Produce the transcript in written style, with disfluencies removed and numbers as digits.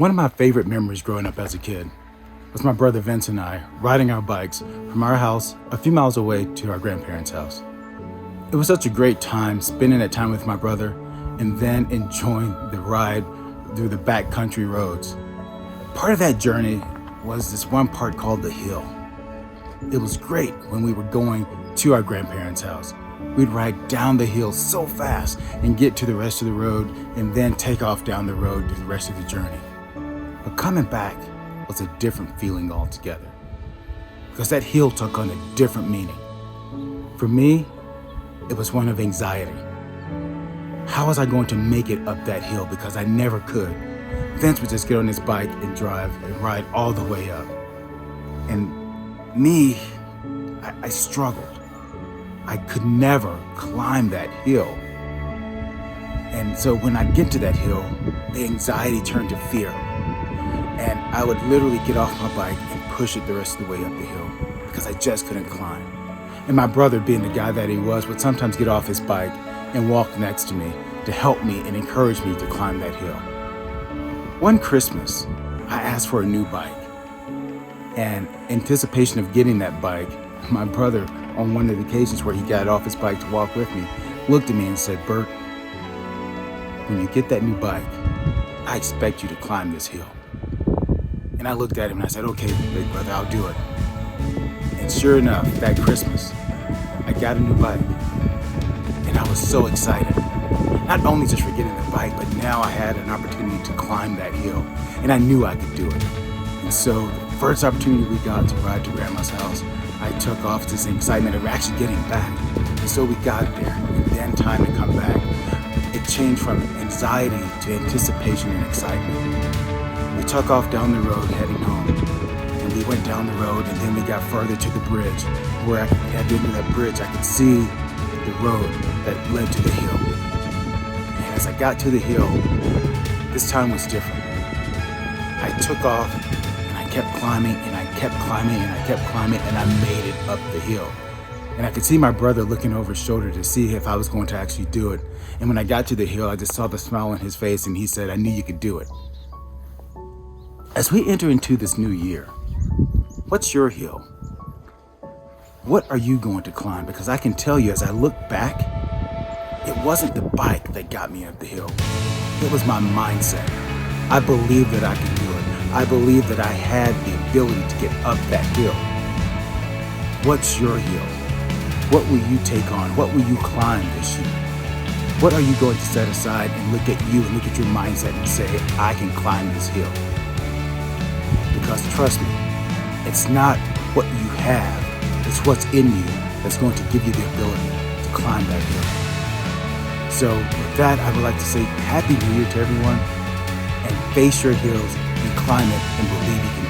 One of my favorite memories growing up as a kid was my brother Vince and I riding our bikes from our house a few miles away to our grandparents' house. It was such a great time spending that time with my brother and then enjoying the ride through the backcountry roads. Part of that journey was this one part called the hill. It was great when we were going to our grandparents' house. We'd ride down the hill so fast and get to the rest of the road and then take off down the road to the rest of the journey. But coming back was a different feeling altogether, because that hill took on a different meaning. For me, it was one of anxiety. How was I going to make it up that hill, because I never could? Vince would just get on his bike and drive and ride all the way up. And me, I struggled. I could never climb that hill. And so when I get to that hill, the anxiety turned to fear. And I would literally get off my bike and push it the rest of the way up the hill because I just couldn't climb. And my brother, being the guy that he was, would sometimes get off his bike and walk next to me to help me and encourage me to climb that hill. One Christmas, I asked for a new bike. And in anticipation of getting that bike, my brother, on one of the occasions where he got off his bike to walk with me, looked at me and said, "Bert, when you get that new bike, I expect you to climb this hill." And I looked at him and I said, "Okay, big brother, I'll do it." And sure enough, that Christmas, I got a new bike. And I was so excited. Not only just for getting the bike, but now I had an opportunity to climb that hill. And I knew I could do it. And so the first opportunity we got to ride to Grandma's house, I took off this excitement of actually getting back. And so we got there, and then time to come back. It changed from anxiety to anticipation and excitement. We took off down the road heading home, and we went down the road, and then we got further to the bridge. Where at the end of that bridge, I could see the road that led to the hill. And as I got to the hill, this time was different. I took off, and I kept climbing, and I kept climbing, and I kept climbing, and I made it up the hill. And I could see my brother looking over his shoulder to see if I was going to actually do it. And when I got to the hill, I just saw the smile on his face, and he said, "I knew you could do it." As we enter into this new year, what's your hill? What are you going to climb? Because I can tell you, as I look back, it wasn't the bike that got me up the hill. It was my mindset. I believed that I could do it. I believed that I had the ability to get up that hill. What's your hill? What will you take on? What will you climb this year? What are you going to set aside and look at you and look at your mindset and say, "I can climb this hill"? Because trust me, it's not what you have, it's what's in you that's going to give you the ability to climb that hill. So with that, I would like to say Happy New Year to everyone, and face your hills and climb it and believe you can